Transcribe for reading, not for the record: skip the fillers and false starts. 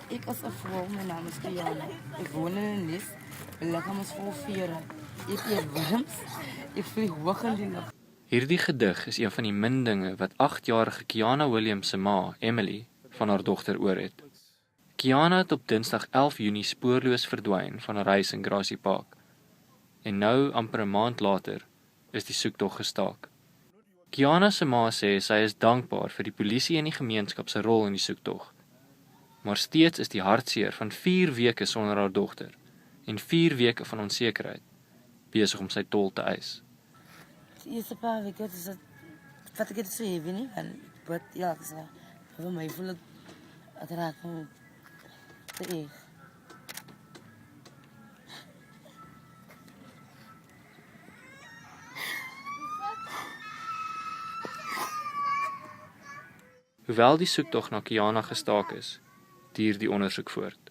Ik als een vrouw, mijn naam is Kiana. Ik woon in een nest. Mijn lichaam is vol veren. Ik eet worms. Ik vlieg hoog in die lucht. Hierdie gedig is een van die min dinge wat 8-jarige Kiana Williams se ma, Emily, van haar dogter oor het. Kiana het op Dinsdag 11 Junie spoorloos verdwyn van haar huis in Grassy Park. En nou, amper 'n maand later, is die soektog gestaak. Kiana se ma sê sy is dankbaar vir die polisie en die gemeenskap se rol in die soektog. Maar steeds is die hartseer van 4 weke sonder haar dogter en 4 weke van onsekerheid besig om sy tol te eis. De eerste paar weken is het, vat ik het zo heavy niet. En wat, ja, ik zeg, voor mij voel het raakt me te erg. Hoewel die soektog na Kiana gestaak is, duur die ondersoek voort.